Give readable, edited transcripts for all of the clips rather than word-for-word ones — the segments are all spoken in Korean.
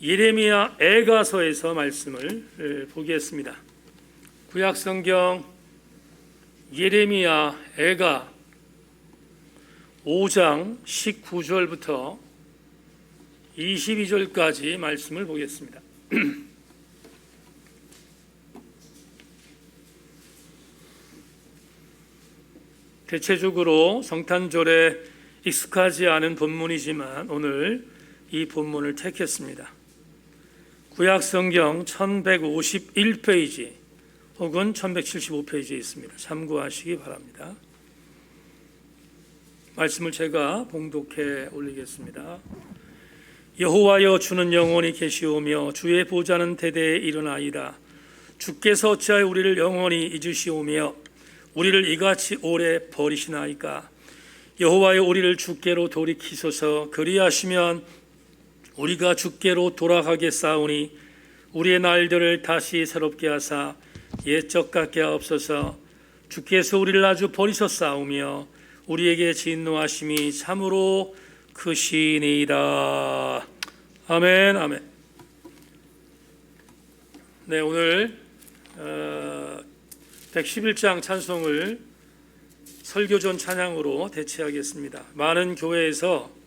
예레미야 애가서에서 말씀을 보겠습니다. 구약성경 예레미야 애가 5장 19절부터 22절까지 말씀을 보겠습니다. 대체적으로 성탄절에 익숙하지 않은 본문이지만 오늘 이 본문을 택했습니다. 구약성경 1151페이지 혹은 1175페이지에 있습니다. 참고하시기 바랍니다. 말씀을 제가 봉독해 올리겠습니다. 여호와여, 주는 영원히 계시오며 주의 보좌는 대대에 이르나이다. 주께서 어찌하여 우리를 영원히 잊으시오며 우리를 이같이 오래 버리시나이까. 여호와여, 우리를 주께로 돌이키소서. 그리하시면 우리가 주께로 돌아가겠사오니 우리의 날들을 다시 새롭게 하사 옛적 같게 하옵소서. 주께서 우리를 아주 버리셨사오며 우리에게 진노하심이 참으로 크시니이다. 아멘, 아멘. 네, 오늘 111장 찬송을 설교전 찬양으로 대체하겠습니다. 많은 교회에서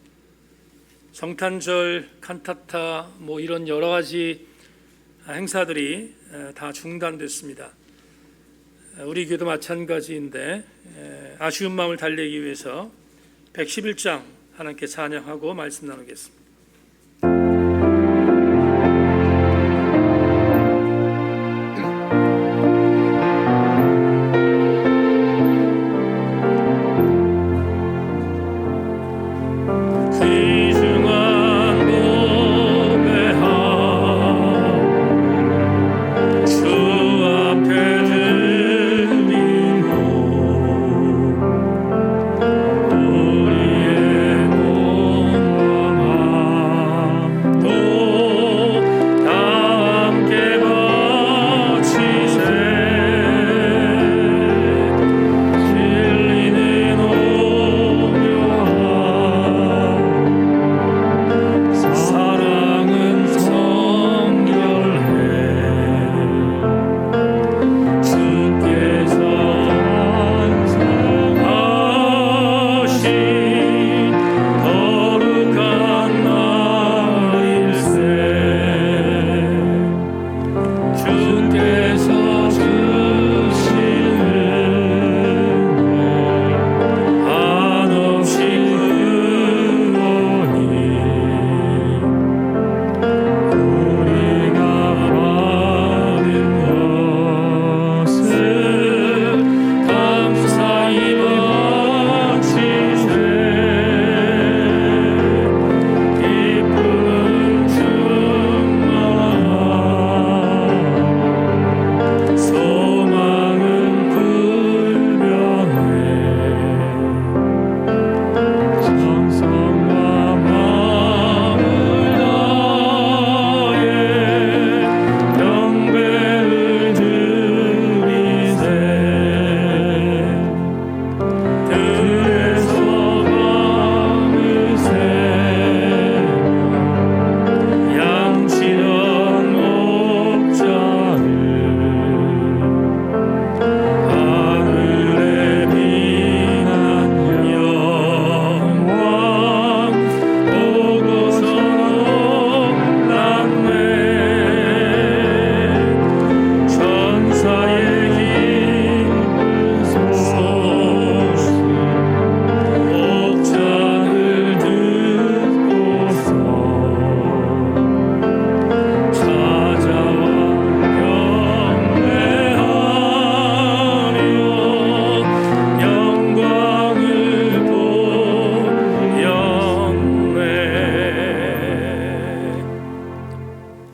성탄절 칸타타 이런 여러 가지 행사들이 다 중단됐습니다. 우리 교회도 마찬가지인데 아쉬운 마음을 달래기 위해서 111장 하나님께 찬양하고 말씀 나누겠습니다.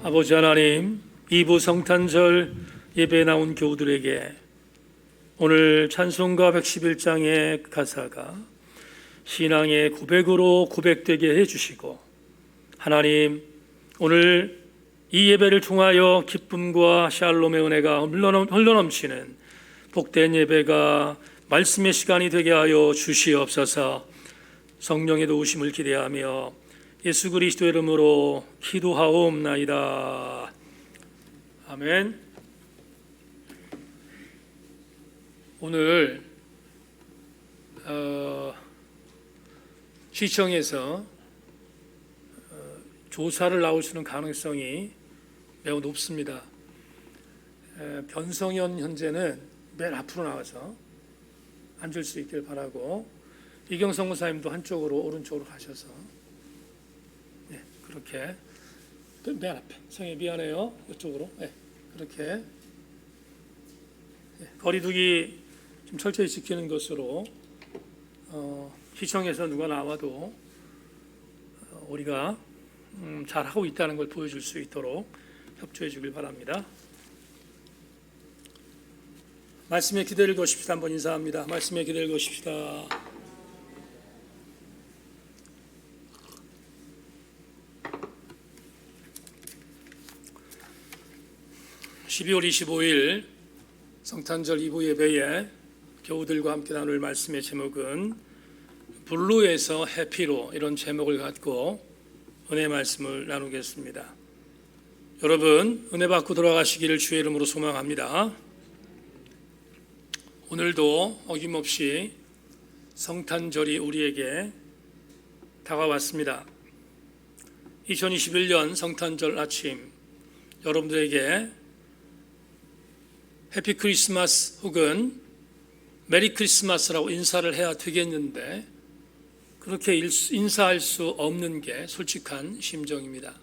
아버지 하나님, 2부 성탄절 예배에 나온 교우들에게 오늘 찬송가 111장의 가사가 신앙의 고백으로 고백되게 해주시고, 하나님 오늘 이 예배를 통하여 기쁨과 샬롬의 은혜가 흘러넘치는 복된 예배가 말씀의 시간이 되게 하여 주시옵소서. 성령의 도우심을 기대하며 예수 그리스도 이름으로 기도하옵나이다. 아멘. 오늘 시청에서 조사를 나오시는 가능성이 매우 높습니다. 변성현 현재는 맨 앞으로 나와서 앉을 수 있길 바라고, 이경성 목사님도 한쪽으로 오른쪽으로 가셔서 그렇게 맨 앞에, 성에 미안해요, 이쪽으로 그렇게 거리두기 좀 철저히 지키는 것으로 시청에서 누가 나와도 우리가 잘하고 있다는 걸 보여줄 수 있도록 협조해 주길 바랍니다. 말씀에 기대를 거십시다. 한번 인사합니다. 말씀에 기대를 거십시다. 12월 25일 성탄절 2부 예배에 교우들과 함께 나눌 말씀의 제목은 블루에서 해피로, 이런 제목을 갖고 은혜의 말씀을 나누겠습니다. 여러분, 은혜 받고 돌아가시기를 주의 이름으로 소망합니다. 오늘도 어김없이 성탄절이 우리에게 다가왔습니다. 2021년 성탄절 아침, 여러분들에게 해피 크리스마스 혹은 메리 크리스마스라고 인사를 해야 되겠는데 그렇게 인사할 수 없는 게 솔직한 심정입니다.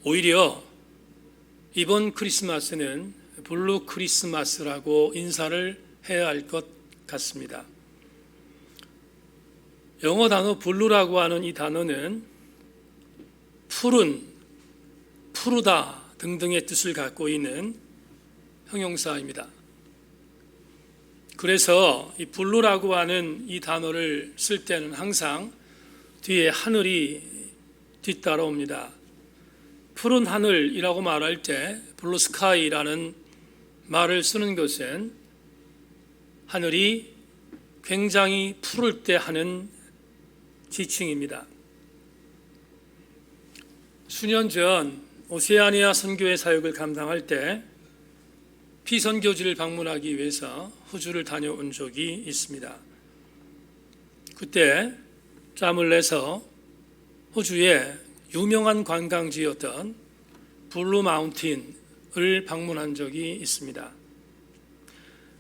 오히려 이번 크리스마스는 블루 크리스마스라고 인사를 해야 할 것 같습니다. 영어 단어 블루라고 하는 이 단어는 푸른, 푸르다 등등의 뜻을 갖고 있는 형용사입니다. 그래서 이 블루라고 하는 이 단어를 쓸 때는 항상 뒤에 하늘이 뒤따라옵니다. 푸른 하늘이라고 말할 때 블루 스카이라는 말을 쓰는 것은 하늘이 굉장히 푸를 때 하는 지칭입니다. 수년 전 오세아니아 선교회 사역을 감당할 때 피선교지를 방문하기 위해서 호주를 다녀온 적이 있습니다. 그때 짬을 내서 호주의 유명한 관광지였던 블루 마운틴을 방문한 적이 있습니다.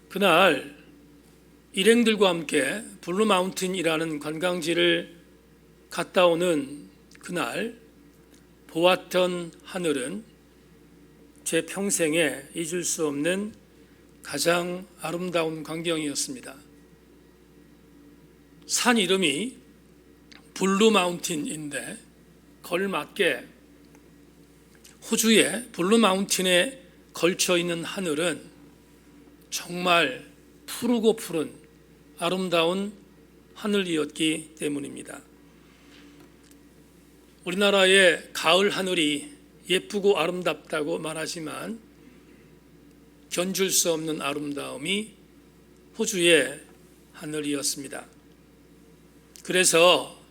그날 일행들과 함께 블루 마운틴이라는 관광지를 갔다 오는 그날 보았던 하늘은 제 평생에 잊을 수 없는 가장 아름다운 광경이었습니다. 산 이름이 블루 마운틴인데 걸맞게 호주의 블루 마운틴에 걸쳐 있는 하늘은 정말 푸르고 푸른 아름다운 하늘이었기 때문입니다. 우리나라의 가을 하늘이 예쁘고 아름답다고 말하지만 견줄 수 없는 아름다움이 호주의 하늘이었습니다. 그래서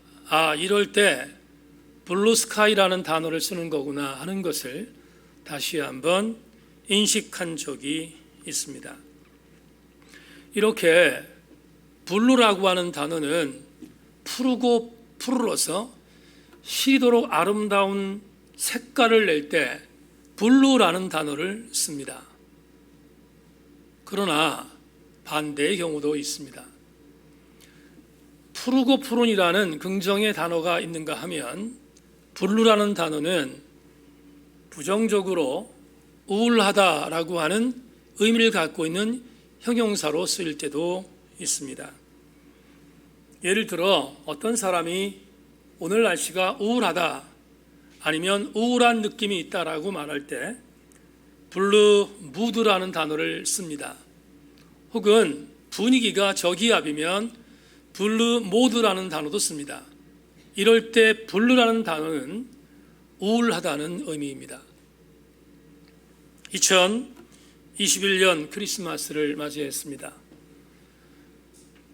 이럴 때 블루 스카이라는 단어를 쓰는 거구나 하는 것을 다시 한번 인식한 적이 있습니다. 이렇게 블루라고 하는 단어는 푸르고 푸르러서 시리도록 아름다운 색깔을 낼 때 블루라는 단어를 씁니다. 그러나 반대의 경우도 있습니다. 푸르고 푸른이라는 긍정의 단어가 있는가 하면 블루라는 단어는 부정적으로 우울하다라고 하는 의미를 갖고 있는 형용사로 쓰일 때도 있습니다. 예를 들어 어떤 사람이 오늘 날씨가 우울하다, 아니면 우울한 느낌이 있다라고 말할 때 블루 무드라는 단어를 씁니다. 혹은 분위기가 저기압이면 블루 모드라는 단어도 씁니다. 이럴 때 블루라는 단어는 우울하다는 의미입니다. 2021년 크리스마스를 맞이했습니다.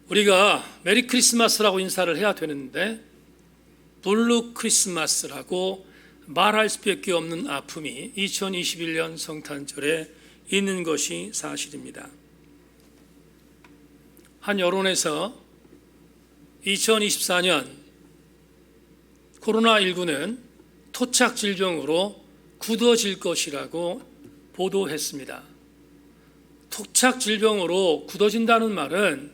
우리가 메리 크리스마스라고 인사를 해야 되는데 블루 크리스마스라고 말할 수밖에 없는 아픔이 2021년 성탄절에 있는 것이 사실입니다. 한 여론에서 2024년 코로나19는 토착 질병으로 굳어질 것이라고 보도했습니다. 토착 질병으로 굳어진다는 말은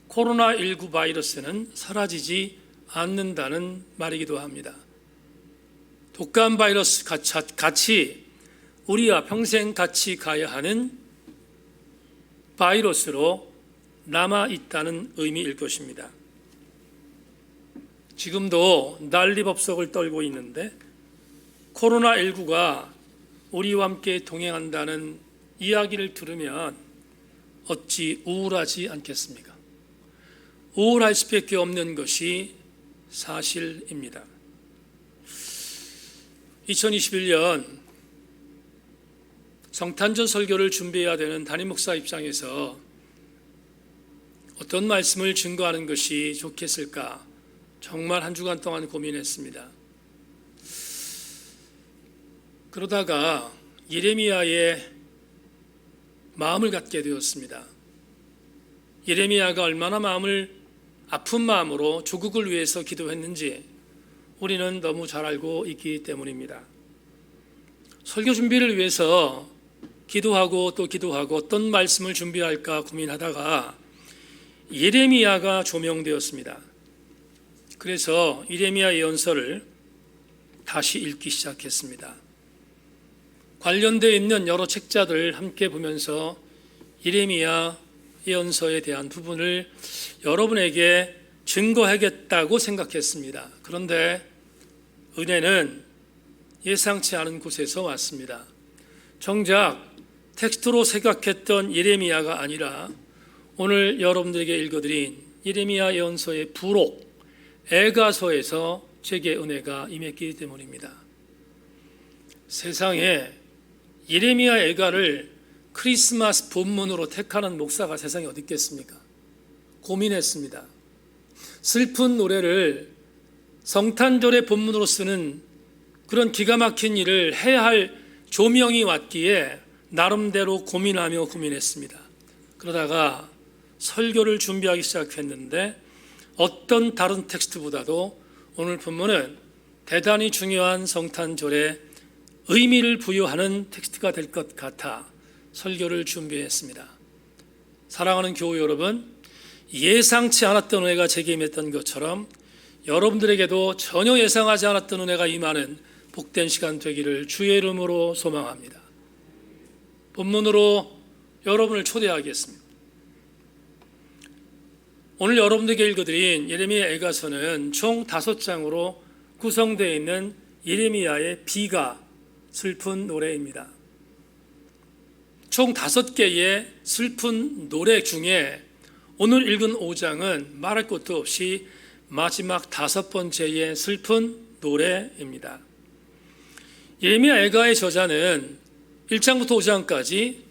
코로나19 바이러스는 사라지지 않는다는 말이기도 합니다. 독감 바이러스 같이 우리와 평생 같이 가야 하는 바이러스로 남아있다는 의미일 것입니다. 지금도 난리법석을 떨고 있는데 코로나19가 우리와 함께 동행한다는 이야기를 들으면 어찌 우울하지 않겠습니까? 우울할 수밖에 없는 것이 사실입니다. 2021년 성탄절 설교를 준비해야 되는 담임 목사 입장에서 어떤 말씀을 증거하는 것이 좋겠을까? 정말 한 주간 동안 고민했습니다. 그러다가 예레미야의 마음을 갖게 되었습니다. 예레미야가 얼마나 아픈 마음으로 조국을 위해서 기도했는지 우리는 너무 잘 알고 있기 때문입니다. 설교 준비를 위해서 기도하고 또 기도하고 어떤 말씀을 준비할까 고민하다가 예레미야가 조명되었습니다. 그래서 예레미야 예언서를 다시 읽기 시작했습니다. 관련되어 있는 여러 책자들을 함께 보면서 예레미야 예언서에 대한 부분을 여러분에게 증거하겠다고 생각했습니다. 그런데 은혜는 예상치 않은 곳에서 왔습니다. 정작 텍스트로 생각했던 예레미야가 아니라 오늘 여러분들에게 읽어드린 예레미야 예언서의 부록, 애가서에서 제게 은혜가 임했기 때문입니다. 세상에 예레미야 애가를 크리스마스 본문으로 택하는 목사가 세상에 어디 있겠습니까? 고민했습니다. 슬픈 노래를 성탄절의 본문으로 쓰는 그런 기가 막힌 일을 해야 할 조명이 왔기에 나름대로 고민했습니다. 그러다가 설교를 준비하기 시작했는데 어떤 다른 텍스트보다도 오늘 본문은 대단히 중요한 성탄절의 의미를 부여하는 텍스트가 될 것 같아 설교를 준비했습니다. 사랑하는 교우 여러분, 예상치 않았던 은혜가 제게 임했던 것처럼 여러분들에게도 전혀 예상하지 않았던 은혜가 임하는 복된 시간 되기를 주의 이름으로 소망합니다. 본문으로 여러분을 초대하겠습니다. 오늘 여러분들에게 읽어드린 예레미야 애가서는 총 5장으로 구성되어 있는 예레미야의 비가 슬픈 노래입니다. 총 5개의 슬픈 노래 중에 오늘 읽은 5장은 말할 것도 없이 마지막 5번째의 슬픈 노래입니다. 예레미야 애가의 저자는 1장부터 5장까지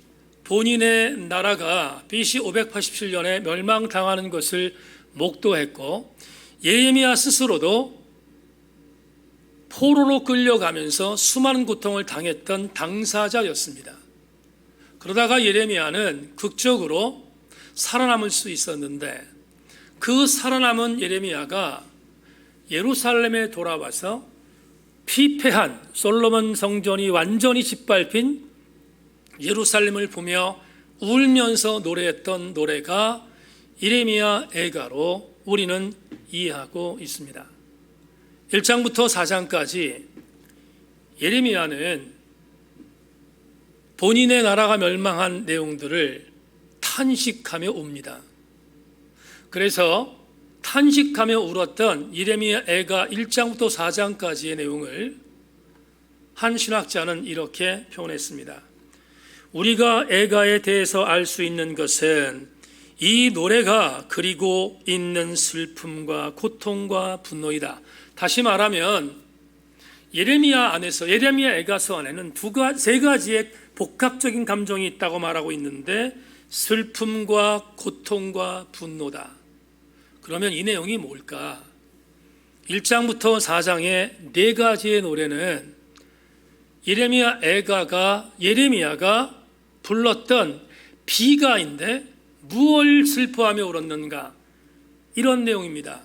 본인의 나라가 BC 587년에 멸망당하는 것을 목도했고 예레미야 스스로도 포로로 끌려가면서 수많은 고통을 당했던 당사자였습니다. 그러다가 예레미야는 극적으로 살아남을 수 있었는데 그 살아남은 예레미야가 예루살렘에 돌아와서 피폐한 솔로몬 성전이 완전히 짓밟힌 예루살렘을 보며 울면서 노래했던 노래가 예레미야 애가로 우리는 이해하고 있습니다. 1장부터 4장까지 예레미야는 본인의 나라가 멸망한 내용들을 탄식하며 웁니다. 그래서 탄식하며 울었던 예레미야 애가 1장부터 4장까지의 내용을 한 신학자는 이렇게 표현했습니다. 우리가 애가에 대해서 알 수 있는 것은 이 노래가 그리고 있는 슬픔과 고통과 분노이다. 다시 말하면 예레미야 안에서 예레미야 애가서 안에는 세 가지의 복합적인 감정이 있다고 말하고 있는데 슬픔과 고통과 분노다. 그러면 이 내용이 뭘까? 1장부터 4장의 네 가지의 노래는 예레미야가 불렀던 비가인데 무엇을 슬퍼하며 울었는가, 이런 내용입니다.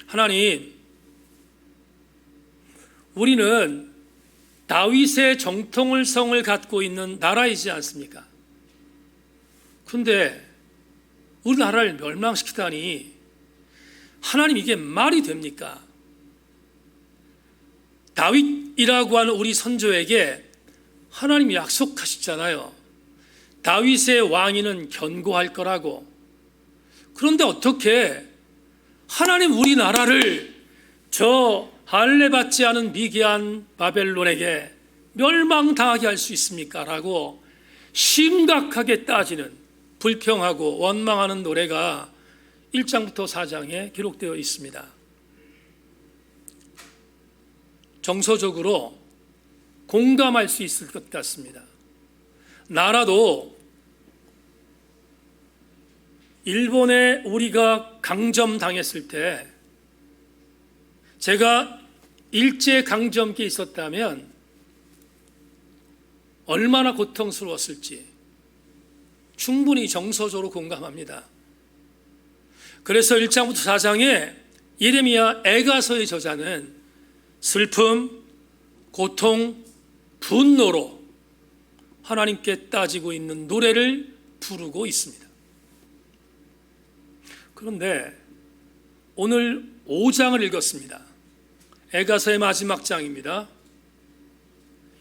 하나님, 우리는 다윗의 정통을 성을 갖고 있는 나라이지 않습니까? 근데 우리나라를 멸망시키다니 하나님, 이게 말이 됩니까? 다윗이라고 하는 우리 선조에게 하나님이 약속하셨잖아요. 다윗의 왕위는 견고할 거라고. 그런데 어떻게 하나님 우리나라를 저 할례받지 않은 미개한 바벨론에게 멸망당하게 할 수 있습니까? 라고 심각하게 따지는, 불평하고 원망하는 노래가 1장부터 4장에 기록되어 있습니다. 정서적으로 공감할 수 있을 것 같습니다. 나라도 일본에 우리가 강점당했을 때, 제가 일제강점기에 있었다면 얼마나 고통스러웠을지 충분히 정서적으로 공감합니다. 그래서 1장부터 4장에 예레미야 애가서의 저자는 슬픔, 고통, 분노로 하나님께 따지고 있는 노래를 부르고 있습니다. 그런데 오늘 5장을 읽었습니다. 애가서의 마지막 장입니다.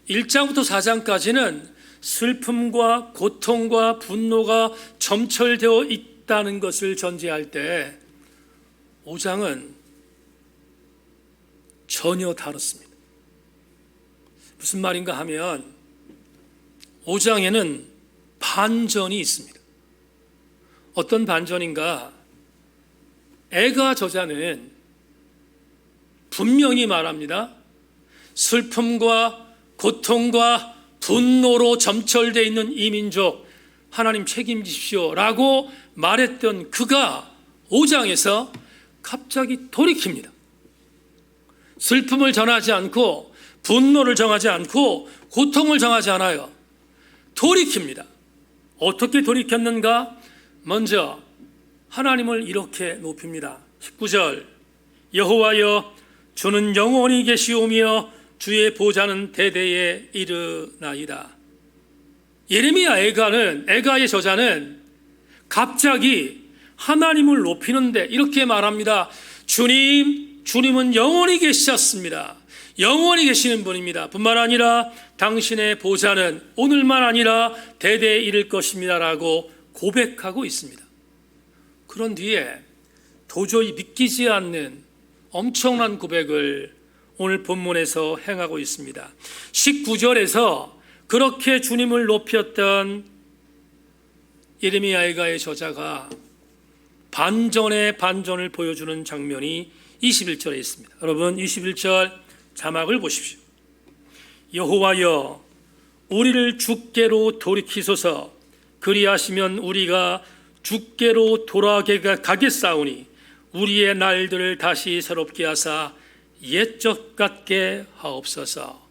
1장부터 4장까지는 슬픔과 고통과 분노가 점철되어 있다는 것을 전제할 때 5장은 전혀 다릅니다. 무슨 말인가 하면 5장에는 반전이 있습니다. 어떤 반전인가? 애가 저자는 분명히 말합니다. 슬픔과 고통과 분노로 점철되어 있는 이 민족 하나님 책임지십시오 라고 말했던 그가 5장에서 갑자기 돌이킵니다. 슬픔을 전하지 않고 분노를 정하지 않고 고통을 정하지 않아요. 돌이킵니다. 어떻게 돌이켰는가? 먼저 하나님을 이렇게 높입니다. 19절, 여호와여 주는 영원히 계시오며 주의 보좌는 대대에 이르나이다. 예레미야 애가의 저자는 갑자기 하나님을 높이는데 이렇게 말합니다. 주님은 영원히 계시셨습니다. 영원히 계시는 분입니다. 뿐만 아니라 당신의 보좌는 오늘만 아니라 대대에 이를 것입니다 라고 고백하고 있습니다. 그런 뒤에 도저히 믿기지 않는 엄청난 고백을 오늘 본문에서 행하고 있습니다. 19절에서 그렇게 주님을 높였던 예레미야 애가의 저자가 반전의 반전을 보여주는 장면이 21절에 있습니다. 여러분 21절 자막을 보십시오. 여호와여 우리를 주께로 돌이키소서. 그리하시면 우리가 주께로 돌아가겠사오니 우리의 날들을 다시 새롭게 하사 옛적 같게 하옵소서.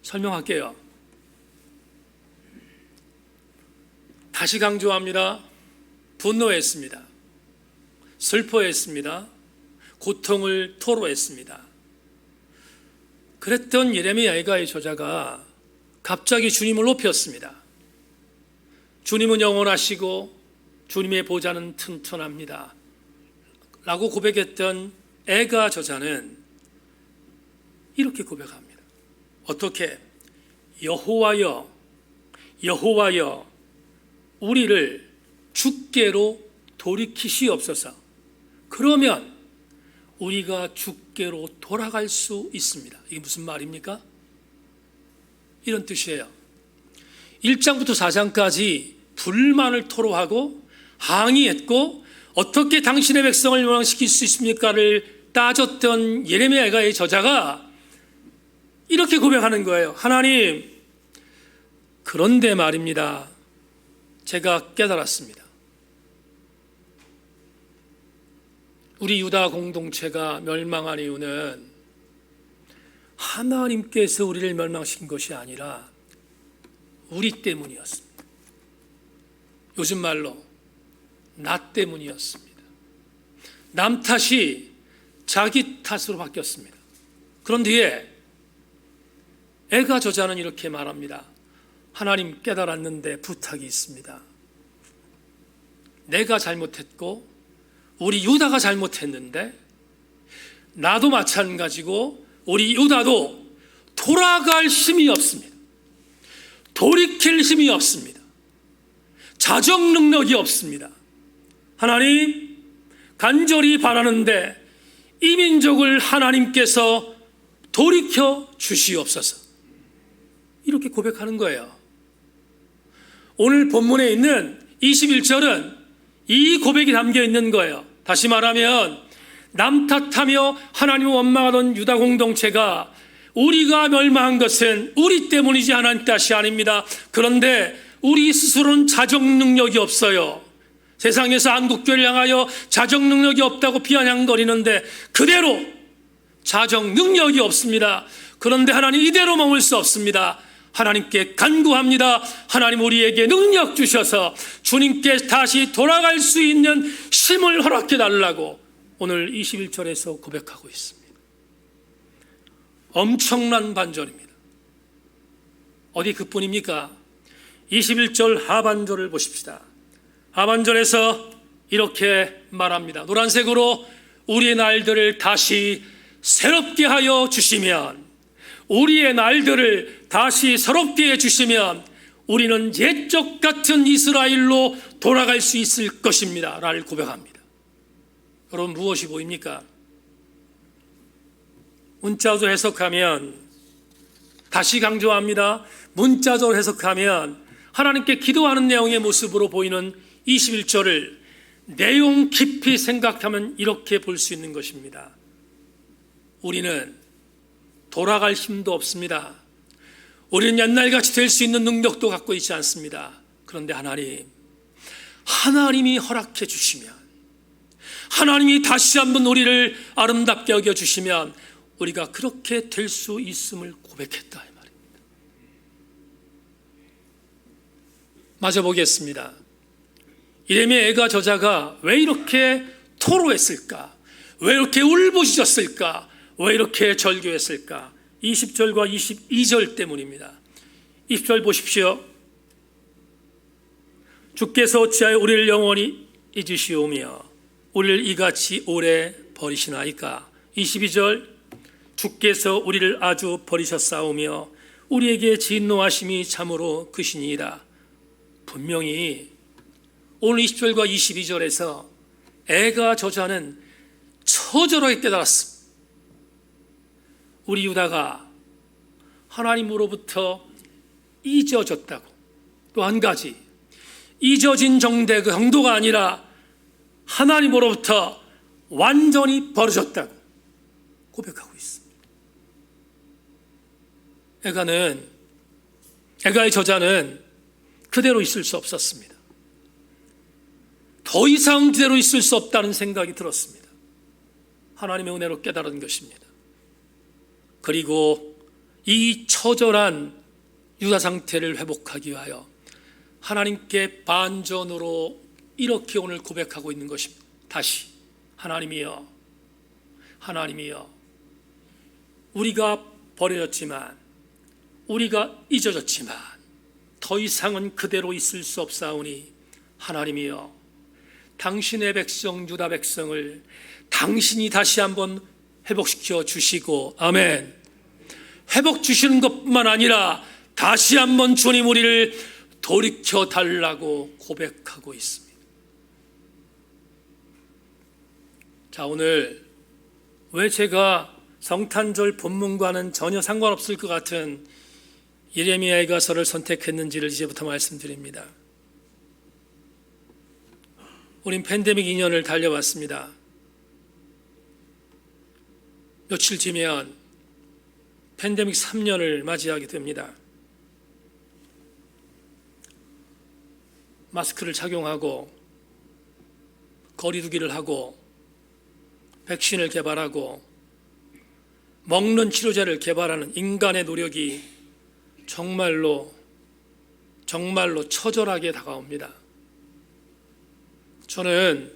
설명할게요. 다시 강조합니다. 분노했습니다. 슬퍼했습니다. 고통을 토로했습니다. 그랬던 예레미야 애가의 저자가 갑자기 주님을 높였습니다. 주님은 영원하시고 주님의 보좌는 튼튼합니다 라고 고백했던 애가 저자는 이렇게 고백합니다. 어떻게? 여호와여 우리를 주께로 돌이키시옵소서. 그러면 우리가 주께로 돌아갈 수 있습니다. 이게 무슨 말입니까? 이런 뜻이에요. 1장부터 4장까지 불만을 토로하고 항의했고 어떻게 당신의 백성을 멸망시킬 수 있습니까를 따졌던 예레미야 애가의 저자가 이렇게 고백하는 거예요. 하나님, 그런데 말입니다. 제가 깨달았습니다. 우리 유다 공동체가 멸망한 이유는 하나님께서 우리를 멸망시킨 것이 아니라 우리 때문이었습니다. 요즘 말로 나 때문이었습니다. 남 탓이 자기 탓으로 바뀌었습니다. 그런 뒤에 애가 저자는 이렇게 말합니다. 하나님, 깨달았는데 부탁이 있습니다. 내가 잘못했고 우리 유다가 잘못했는데 나도 마찬가지고 우리 유다도 돌아갈 힘이 없습니다. 돌이킬 힘이 없습니다. 자정 능력이 없습니다. 하나님, 간절히 바라는데 이 민족을 하나님께서 돌이켜 주시옵소서. 이렇게 고백하는 거예요. 오늘 본문에 있는 21절은 이 고백이 담겨 있는 거예요. 다시 말하면 남 탓하며 하나님을 원망하던 유다 공동체가 우리가 멸망한 것은 우리 때문이지 하나님 탓이 아닙니다. 그런데 우리 스스로는 자정 능력이 없어요. 세상에서 한국교회를 향하여 자정 능력이 없다고 비아냥거리는데 그대로 자정 능력이 없습니다. 그런데 하나님, 이대로 머물 수 없습니다. 하나님께 간구합니다. 하나님, 우리에게 능력 주셔서 주님께 다시 돌아갈 수 있는 힘을 허락해 달라고 오늘 21절에서 고백하고 있습니다. 엄청난 반절입니다. 어디 그뿐입니까? 21절 하반절을 보십시다. 하반절에서 이렇게 말합니다. 노란색으로 우리의 날들을 다시 새롭게 하여 주시면, 우리의 날들을 다시 새롭게 해주시면 우리는 옛적 같은 이스라엘로 돌아갈 수 있을 것입니다 라를 고백합니다. 여러분, 무엇이 보입니까? 문자적으로 해석하면, 다시 강조합니다, 문자적으로 해석하면 하나님께 기도하는 내용의 모습으로 보이는 21절을 내용 깊이 생각하면 이렇게 볼 수 있는 것입니다. 우리는 돌아갈 힘도 없습니다. 우리는 옛날같이 될 수 있는 능력도 갖고 있지 않습니다. 그런데 하나님이 허락해 주시면, 하나님이 다시 한번 우리를 아름답게 여겨주시면 우리가 그렇게 될 수 있음을 고백했다 이 말입니다. 마저 보겠습니다. 이레미야 애가 저자가 왜 이렇게 토로했을까? 왜 이렇게 울부짖었을까? 왜 이렇게 절규했을까? 20절과 22절 때문입니다. 20절 보십시오. 주께서 어찌하여 우리를 영원히 잊으시오며 우리를 이같이 오래 버리시나이까? 22절, 주께서 우리를 아주 버리셨사오며 우리에게 진노하심이 참으로 크시니이다. 분명히 오늘 20절과 22절에서 애가 저자는 처절하게 깨달았습니다. 우리 유다가 하나님으로부터 잊어졌다고, 또 한 가지 잊어진 정도가 아니라 하나님으로부터 완전히 버려졌다고 고백하고 있습니다. 애가의 저자는 그대로 있을 수 없었습니다. 더 이상 그대로 있을 수 없다는 생각이 들었습니다. 하나님의 은혜로 깨달은 것입니다. 그리고 이 처절한 유다 상태를 회복하기 위하여 하나님께 반전으로 이렇게 오늘 고백하고 있는 것입니다. 다시, 하나님이여, 우리가 버려졌지만, 우리가 잊어졌지만 더 이상은 그대로 있을 수 없사오니 하나님이여, 당신의 백성 유다 백성을 당신이 다시 한번 회복시켜 주시고, 아멘. 회복 주시는 것뿐만 아니라 다시 한번 주님 우리를 돌이켜 달라고 고백하고 있습니다. 자, 오늘 왜 제가 성탄절 본문과는 전혀 상관없을 것 같은 예레미야의 가서를 선택했는지를 이제부터 말씀드립니다. 우린 팬데믹 2년을 달려왔습니다. 며칠 뒤면 팬데믹 3년을 맞이하게 됩니다. 마스크를 착용하고 거리 두기를 하고 백신을 개발하고 먹는 치료제를 개발하는 인간의 노력이 정말로 처절하게 다가옵니다. 저는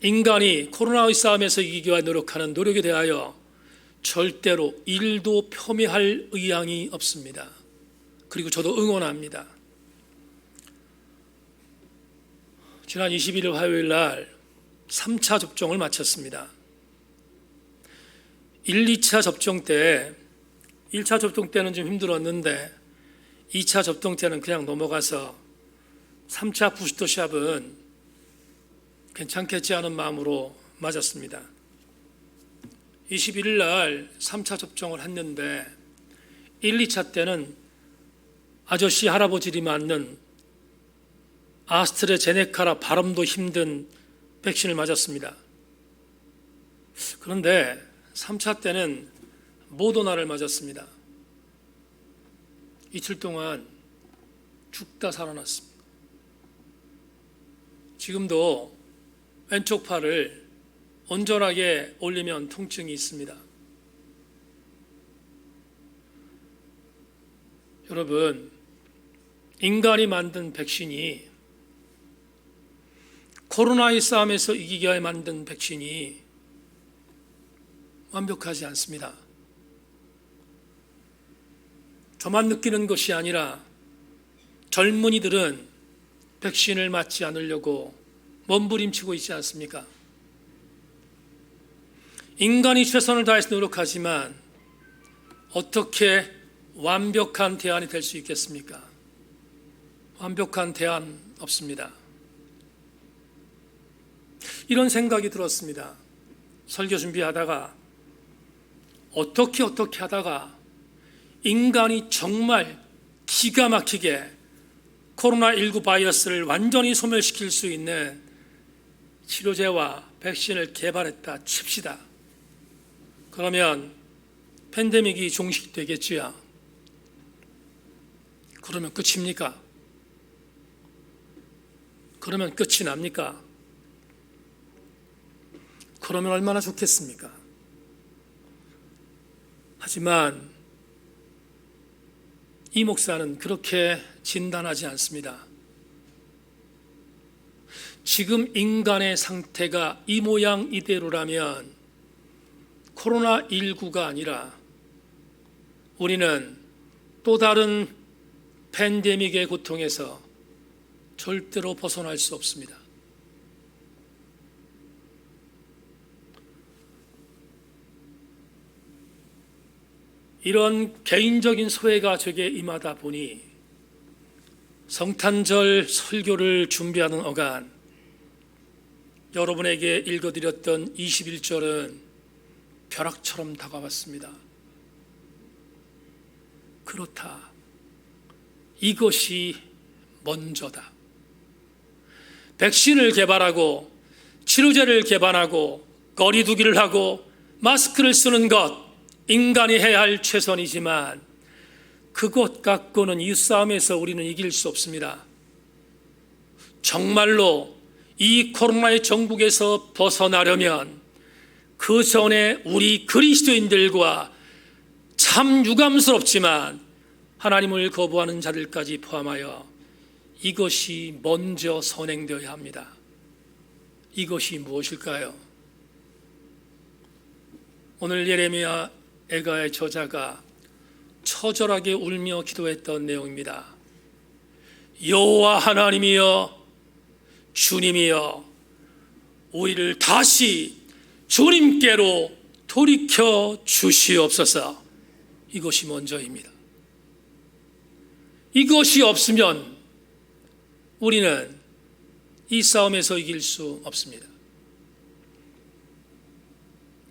인간이 코로나의 싸움에서 이기기 위해 노력하는 노력에 대하여 절대로 일도 폄훼할 의향이 없습니다. 그리고 저도 응원합니다. 지난 21일 화요일 날 3차 접종을 마쳤습니다. 1, 2차 접종 때 1차 접종 때는 좀 힘들었는데 2차 접종 때는 그냥 넘어가서 3차 부스터샷은 괜찮겠지 하는 마음으로 맞았습니다. 21일 날 3차 접종을 했는데 1, 2차 때는 아저씨 할아버지들이 맞는 아스트라제네카라 발음도 힘든 백신을 맞았습니다. 그런데 3차 때는 모더나를 맞았습니다. 이틀 동안 죽다 살아났습니다. 지금도 왼쪽 팔을 온전하게 올리면 통증이 있습니다. 여러분, 인간이 만든 백신이 코로나의 싸움에서 이기기 위해 만든 백신이 완벽하지 않습니다. 저만 느끼는 것이 아니라 젊은이들은 백신을 맞지 않으려고 몸부림치고 있지 않습니까? 인간이 최선을 다해서 노력하지만 어떻게 완벽한 대안이 될 수 있겠습니까? 완벽한 대안 없습니다. 이런 생각이 들었습니다. 설교 준비하다가 어떻게 하다가 인간이 정말 기가 막히게 코로나19 바이러스를 완전히 소멸시킬 수 있는 치료제와 백신을 개발했다 칩시다. 그러면 팬데믹이 종식되겠지요. 그러면 끝입니까? 그러면 끝이 납니까? 그러면 얼마나 좋겠습니까? 하지만 이 목사는 그렇게 진단하지 않습니다. 지금 인간의 상태가 이 모양 이대로라면 코로나19가 아니라 우리는 또 다른 팬데믹의 고통에서 절대로 벗어날 수 없습니다. 이런 개인적인 소회가 제게 임하다 보니 성탄절 설교를 준비하는 어간 여러분에게 읽어드렸던 21절은 벼락처럼 다가왔습니다. 그렇다. 이것이 먼저다. 백신을 개발하고 치료제를 개발하고 거리두기를 하고 마스크를 쓰는 것 인간이 해야 할 최선이지만 그것 갖고는 이 싸움에서 우리는 이길 수 없습니다. 정말로 이 코로나의 정국에서 벗어나려면 그 전에 우리 그리스도인들과 참 유감스럽지만 하나님을 거부하는 자들까지 포함하여 이것이 먼저 선행되어야 합니다. 이것이 무엇일까요? 오늘 예레미야 애가의 저자가 처절하게 울며 기도했던 내용입니다. 여호와 하나님이여 주님이여 우리를 다시 주님께로 돌이켜 주시옵소서. 이것이 먼저입니다. 이것이 없으면 우리는 이 싸움에서 이길 수 없습니다.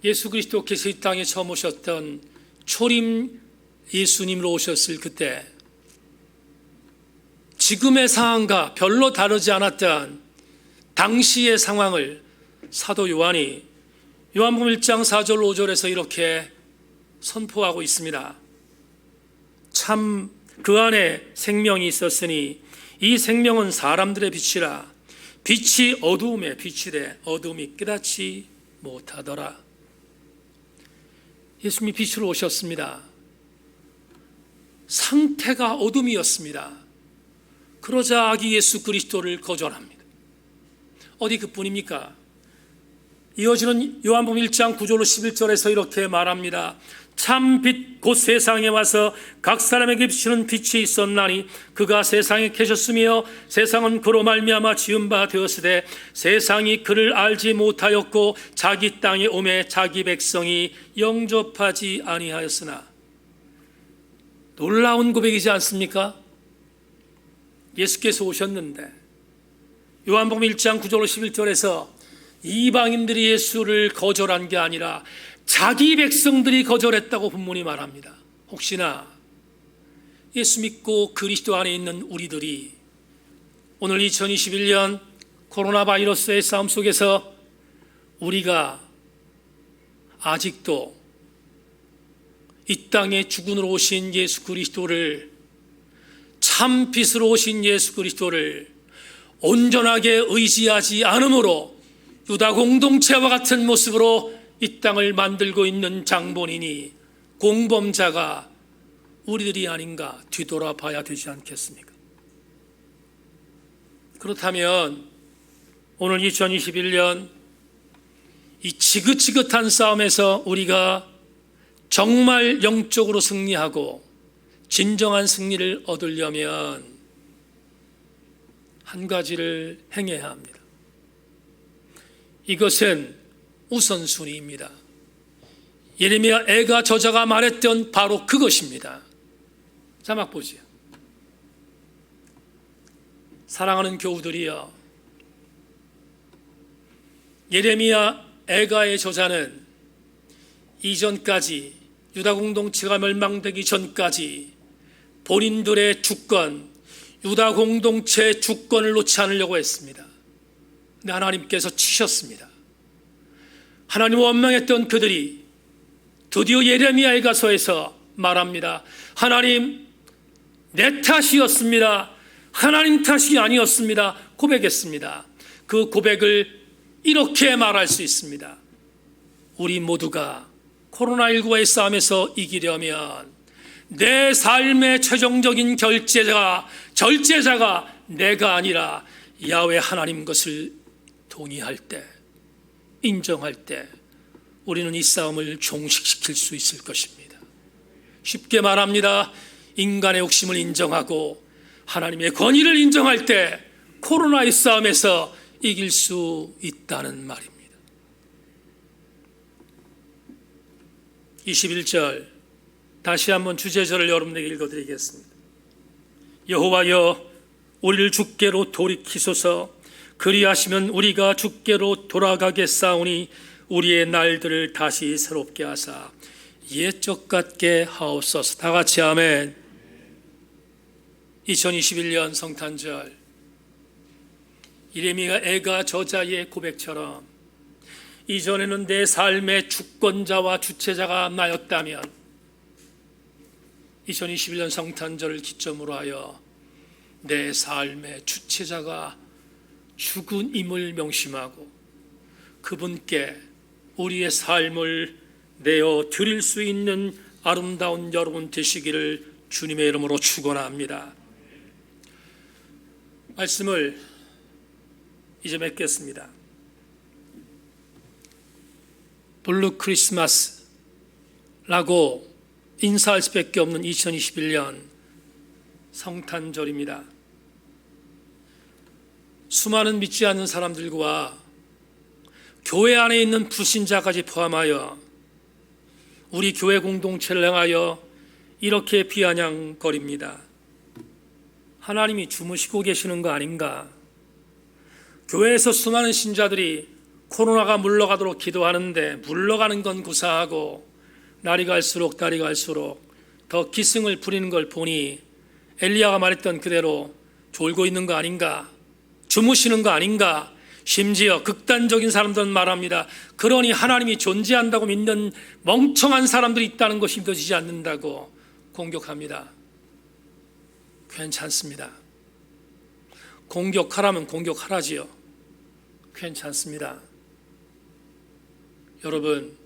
예수 그리스도께서 이 땅에 처음 오셨던 초림 예수님으로 오셨을 그때 지금의 상황과 별로 다르지 않았던 당시의 상황을 사도 요한이 요한복음 1장 4절 5절에서 이렇게 선포하고 있습니다. 참 그 안에 생명이 있었으니 이 생명은 사람들의 빛이라 빛이 어두움에 빛이래 어두움이 깨닫지 못하더라. 예수님이 빛으로 오셨습니다. 상태가 어둠이었습니다. 그러자 아기 예수 그리스도를 거절합니다. 어디 그뿐입니까? 이어지는 요한복음 1장 9절로 11절에서 이렇게 말합니다. 참 빛 곧 세상에 와서 각 사람에게 비추는 빛이 있었나니 그가 세상에 계셨으며 세상은 그로 말미암아 지은 바 되었으되 세상이 그를 알지 못하였고 자기 땅에 오매 자기 백성이 영접하지 아니하였으나. 놀라운 고백이지 않습니까? 예수께서 오셨는데 요한복음 1장 9절로 11절에서 이방인들이 예수를 거절한 게 아니라 자기 백성들이 거절했다고 본문이 말합니다. 혹시나 예수 믿고 그리스도 안에 있는 우리들이 오늘 2021년 코로나 바이러스의 싸움 속에서 우리가 아직도 이 땅에 죽은으로 오신 예수 그리스도를, 참 빛으로 오신 예수 그리스도를 온전하게 의지하지 않으므로 유다 공동체와 같은 모습으로 이 땅을 만들고 있는 장본인이, 공범자가 우리들이 아닌가 뒤돌아봐야 되지 않겠습니까? 그렇다면 오늘 2021년 이 지긋지긋한 싸움에서 우리가 정말 영적으로 승리하고 진정한 승리를 얻으려면 한 가지를 행해야 합니다. 이것은 우선순위입니다. 예레미야 애가 저자가 말했던 바로 그것입니다. 자막 보지요. 사랑하는 교우들이여, 예레미야 애가의 저자는 이전까지 유다 공동체가 멸망되기 전까지 본인들의 주권, 유다 공동체의 주권을 놓지 않으려고 했습니다. 근데 하나님께서 치셨습니다. 하나님 원망했던 그들이 드디어 예레미야의 가서에서 말합니다. 하나님, 내 탓이었습니다. 하나님 탓이 아니었습니다. 고백했습니다. 그 고백을 이렇게 말할 수 있습니다. 우리 모두가 코로나19와의 싸움에서 이기려면 내 삶의 최종적인 절제자가 내가 아니라 야훼 하나님 것을 동의할 때, 인정할 때 우리는 이 싸움을 종식시킬 수 있을 것입니다. 쉽게 말합니다. 인간의 욕심을 인정하고 하나님의 권위를 인정할 때 코로나의 싸움에서 이길 수 있다는 말입니다. 21절 다시 한번 주제절을 여러분에게 읽어드리겠습니다. 여호와여, 우리를 주께로 돌이키소서. 그리하시면 우리가 주께로 돌아가겠사오니 우리의 날들을 다시 새롭게 하사 옛적 같게 하옵소서. 다 같이 아멘. 2021년 성탄절, 예레미야 애가 저자의 고백처럼 이전에는 내 삶의 주권자와 주체자가 나였다면 2021년 성탄절을 기점으로 하여 내 삶의 주체자가 죽은임을 명심하고 그분께 우리의 삶을 내어 드릴 수 있는 아름다운 여러분 되시기를 주님의 이름으로 축원합니다. 말씀을 이제 맺겠습니다. 블루 크리스마스라고 인사할 수밖에 없는 2021년 성탄절입니다. 수많은 믿지 않는 사람들과 교회 안에 있는 불신자까지 포함하여 우리 교회 공동체를 향하여 이렇게 비아냥거립니다. 하나님이 주무시고 계시는 거 아닌가? 교회에서 수많은 신자들이 코로나가 물러가도록 기도하는데 물러가는 건 구사하고 날이 갈수록 더 기승을 부리는 걸 보니 엘리야가 말했던 그대로 졸고 있는 거 아닌가? 주무시는 거 아닌가? 심지어 극단적인 사람들은 말합니다. 그러니 하나님이 존재한다고 믿는 멍청한 사람들이 있다는 것이 믿어지지 않는다고 공격합니다. 괜찮습니다. 공격하라면 공격하라지요. 괜찮습니다. 여러분,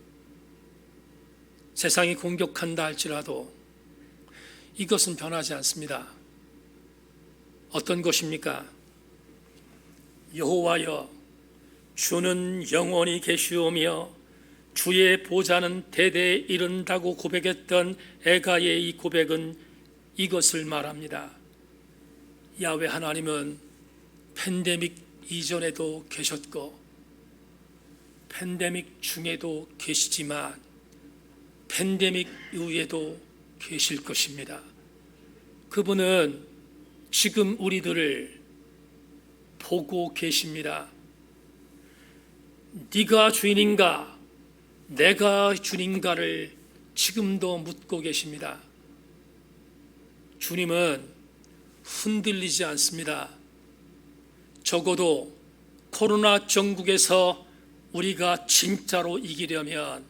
세상이 공격한다 할지라도 이것은 변하지 않습니다. 어떤 것입니까? 여호와여, 주는 영원히 계시오며 주의 보좌는 대대에 이른다고 고백했던 에가의 이 고백은 이것을 말합니다. 야훼 하나님은 팬데믹 이전에도 계셨고 팬데믹 중에도 계시지만 팬데믹 이후에도 계실 것입니다. 그분은 지금 우리들을 보고 계십니다. 네가 주인인가 내가 주인가를 지금도 묻고 계십니다. 주님은 흔들리지 않습니다. 적어도 코로나 전국에서 우리가 진짜로 이기려면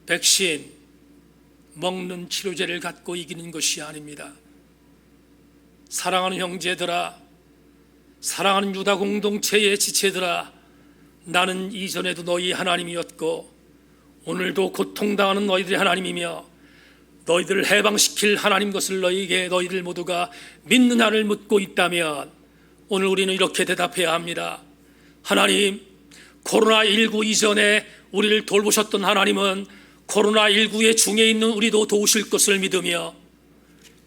백신, 먹는 치료제를 갖고 이기는 것이 아닙니다. 사랑하는 형제들아, 사랑하는 유다 공동체의 지체들아, 나는 이전에도 너희 하나님이었고 오늘도 고통당하는 너희들의 하나님이며 너희들을 해방시킬 하나님 것을 너희들 모두가 믿느냐를 묻고 있다면 오늘 우리는 이렇게 대답해야 합니다. 하나님, 코로나19 이전에 우리를 돌보셨던 하나님은 코로나19의 중에 있는 우리도 도우실 것을 믿으며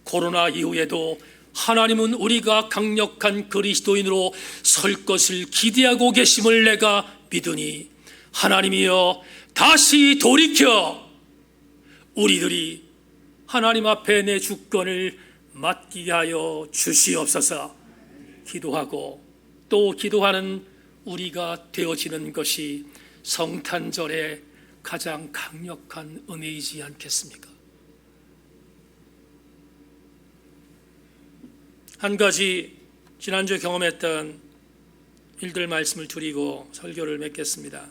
코로나 이후에도 하나님은 우리가 강력한 그리스도인으로 설 것을 기대하고 계심을 내가 믿으니 하나님이여 다시 돌이켜 우리들이 하나님 앞에 내 주권을 맡기게 하여 주시옵소서. 기도하고 또 기도하는 우리가 되어지는 것이 성탄절의 가장 강력한 은혜이지 않겠습니까? 한 가지 지난주에 경험했던 일들 말씀을 드리고 설교를 맺겠습니다.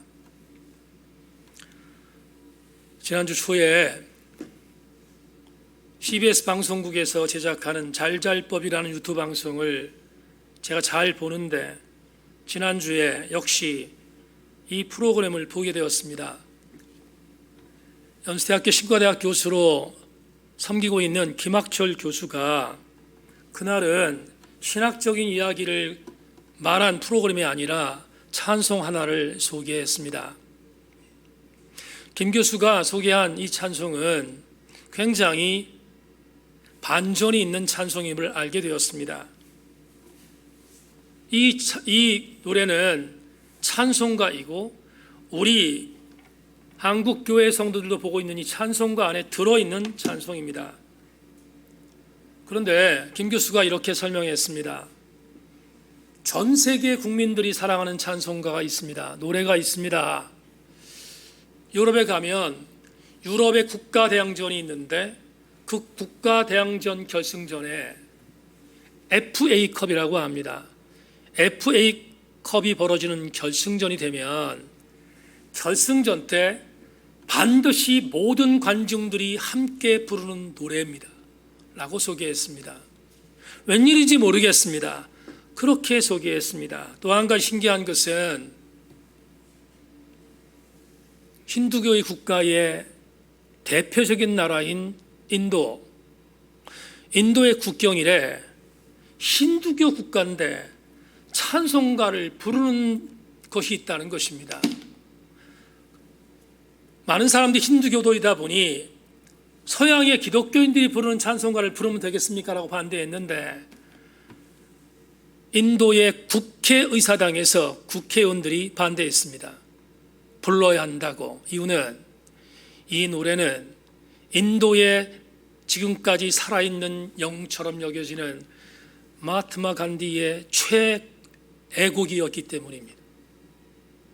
지난주 초에 CBS 방송국에서 제작하는 잘잘법이라는 유튜브 방송을 제가 잘 보는데 지난주에 역시 이 프로그램을 보게 되었습니다. 연세대학교 신과대학 교수로 섬기고 있는 김학철 교수가 그날은 신학적인 이야기를 말한 프로그램이 아니라 찬송 하나를 소개했습니다. 김 교수가 소개한 이 찬송은 굉장히 반전이 있는 찬송임을 알게 되었습니다. 이 노래는 찬송가이고 우리 한국교회 성도들도 보고 있는 이 찬송가 안에 들어있는 찬송입니다. 그런데 김 교수가 이렇게 설명했습니다. 전 세계 국민들이 사랑하는 찬송가가 있습니다. 노래가 있습니다. 유럽에 가면 유럽의 국가대항전이 있는데 그 국가대항전 결승전에 FA컵이라고 합니다. FA컵이 벌어지는 결승전이 되면 결승전 때 반드시 모든 관중들이 함께 부르는 노래입니다. 라고 소개했습니다. 웬일인지 모르겠습니다. 그렇게 소개했습니다. 또 한 가지 신기한 것은 힌두교의 국가의 대표적인 나라인 인도의 국경일에 힌두교 국가인데 찬송가를 부르는 것이 있다는 것입니다. 많은 사람들이 힌두교도이다 보니 서양의 기독교인들이 부르는 찬송가를 부르면 되겠습니까? 라고 반대했는데 인도의 국회의사당에서 국회의원들이 반대했습니다. 불러야 한다고. 이유는 이 노래는 인도의 지금까지 살아있는 영처럼 여겨지는 마하트마 간디의 최애곡이었기 때문입니다.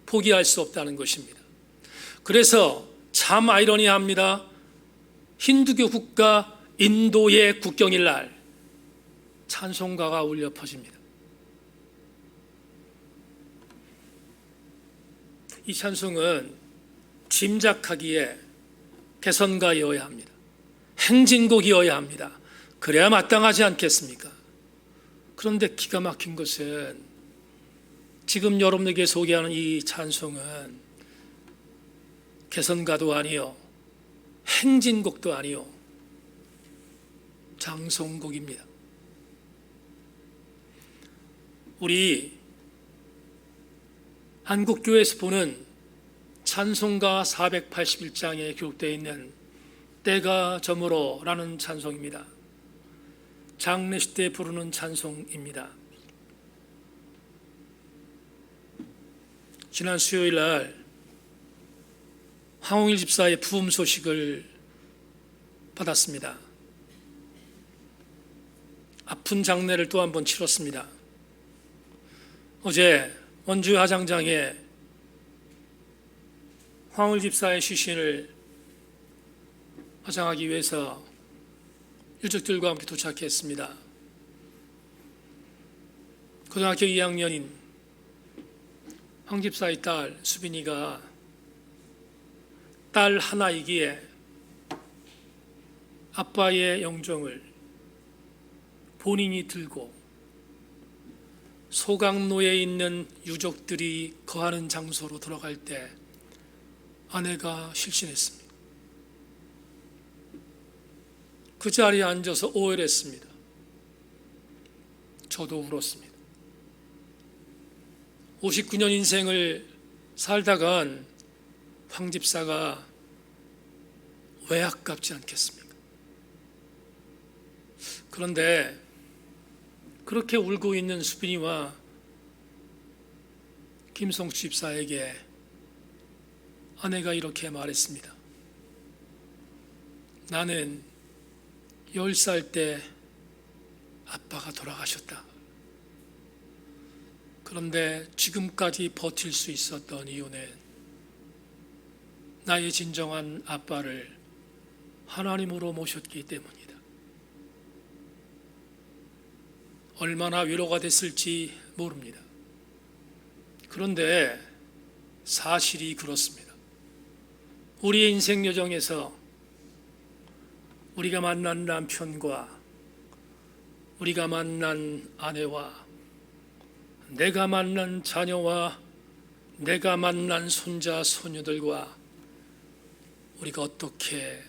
포기할 수 없다는 것입니다. 그래서 참 아이러니합니다. 힌두교 국가 인도의 국경일 날 찬송가가 울려 퍼집니다. 이 찬송은 짐작하기에 개선가이어야 합니다. 행진곡이어야 합니다. 그래야 마땅하지 않겠습니까? 그런데 기가 막힌 것은 지금 여러분에게 소개하는 이 찬송은 개선가도 아니요, 행진곡도 아니요, 장송곡입니다. 우리 한국교회에서 보는 찬송가 481장에 기록되어 있는 때가 저물어라는 찬송입니다. 장례식 때 부르는 찬송입니다. 지난 수요일 날 황홍일 집사의 부임 소식을 받았습니다. 아픈 장례를 또 한 번 치렀습니다. 어제 원주 화장장에 황홍일 집사의 시신을 화장하기 위해서 일족들과 함께 도착했습니다. 고등학교 2학년인 황 집사의 딸 수빈이가 딸 하나이기에 아빠의 영정을 본인이 들고 소강로에 있는 유족들이 거하는 장소로 들어갈 때 아내가 실신했습니다. 그 자리에 앉아서 오열했습니다. 저도 울었습니다. 59년 인생을 살다간 황 집사가 왜 아깝지 않겠습니까? 그런데 그렇게 울고 있는 수빈이와 김성수 집사에게 아내가 이렇게 말했습니다. 나는 10살 때 아빠가 돌아가셨다. 그런데 지금까지 버틸 수 있었던 이유는 나의 진정한 아빠를 하나님으로 모셨기 때문이다. 얼마나 위로가 됐을지 모릅니다. 그런데 사실이 그렇습니다. 우리의 인생 여정에서 우리가 만난 남편과 우리가 만난 아내와 내가 만난 자녀와 내가 만난 손자 손녀들과 우리가 어떻게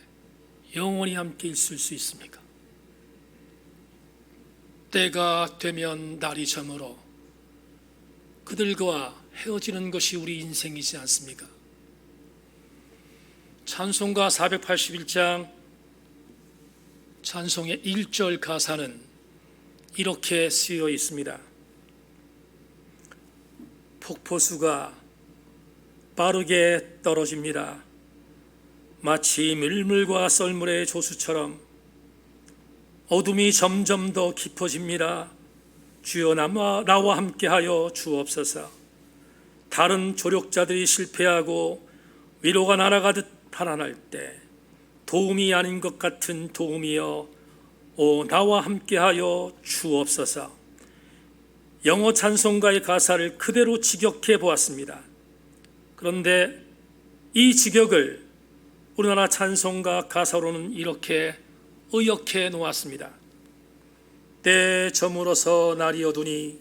영원히 함께 있을 수 있습니까? 때가 되면 날이 저물어 그들과 헤어지는 것이 우리 인생이지 않습니까? 찬송가 481장 찬송의 1절 가사는 이렇게 쓰여 있습니다. 폭포수가 빠르게 떨어집니다. 마치 밀물과 썰물의 조수처럼 어둠이 점점 더 깊어집니다. 주여 나와 함께하여 주옵소서. 다른 조력자들이 실패하고 위로가 날아가듯 달아날 때 도움이 아닌 것 같은 도움이여 오 나와 함께하여 주옵소서. 영어 찬송가의 가사를 그대로 직역해 보았습니다. 그런데 이 직역을 우리나라 찬송가 가사로는 이렇게 의역해 놓았습니다. 때 저물어서 날이 어두니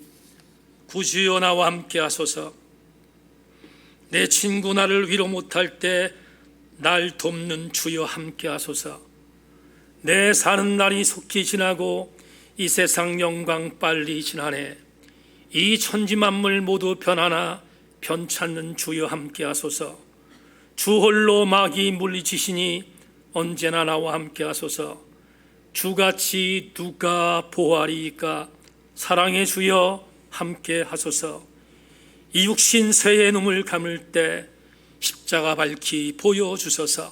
구주여 나와 함께 하소서. 내 친구 나를 위로 못할 때 날 돕는 주여 함께 하소서. 내 사는 날이 속히 지나고 이 세상 영광 빨리 지나네. 이 천지 만물 모두 변하나 변찮는 주여 함께 하소서. 주 홀로 막이 물리치시니 언제나 나와 함께 하소서. 주같이 누가 보아리이까 사랑의 주여 함께 하소서. 이 육신 쇠의 눈을 감을 때 십자가 밝히 보여주소서.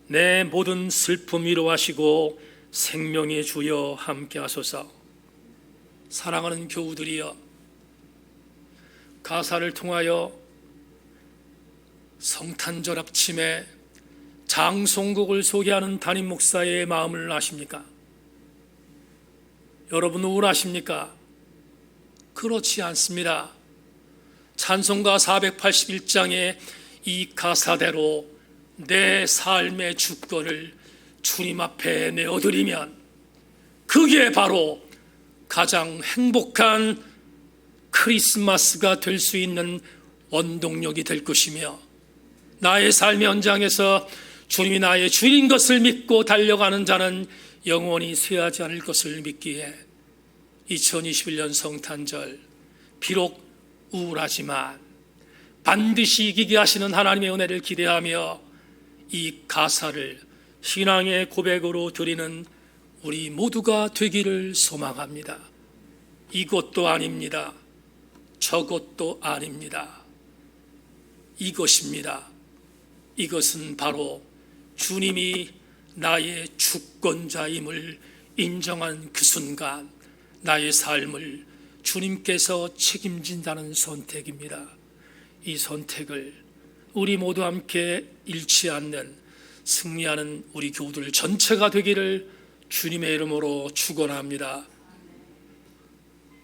내 모든 슬픔 위로하시고 생명의 주여 함께 하소서. 사랑하는 교우들이여, 가사를 통하여 성탄절 아침에 장송곡을 소개하는 담임 목사의 마음을 아십니까? 여러분 우울하십니까? 그렇지 않습니다. 찬송가 481장의 이 가사대로 내 삶의 주권을 주님 앞에 내어드리면 그게 바로 가장 행복한 크리스마스가 될 수 있는 원동력이 될 것이며 나의 삶의 현장에서 주님이 나의 주인 것을 믿고 달려가는 자는 영원히 쇠하지 않을 것을 믿기에 2021년 성탄절 비록 우울하지만 반드시 이기게 하시는 하나님의 은혜를 기대하며 이 가사를 신앙의 고백으로 드리는 우리 모두가 되기를 소망합니다. 이것도 아닙니다. 저것도 아닙니다. 이것입니다. 이것은 바로 주님이 나의 주권자임을 인정한 그 순간 나의 삶을 주님께서 책임진다는 선택입니다. 이 선택을 우리 모두 함께 잃지 않는 승리하는 우리 교우들 전체가 되기를 주님의 이름으로 축원합니다.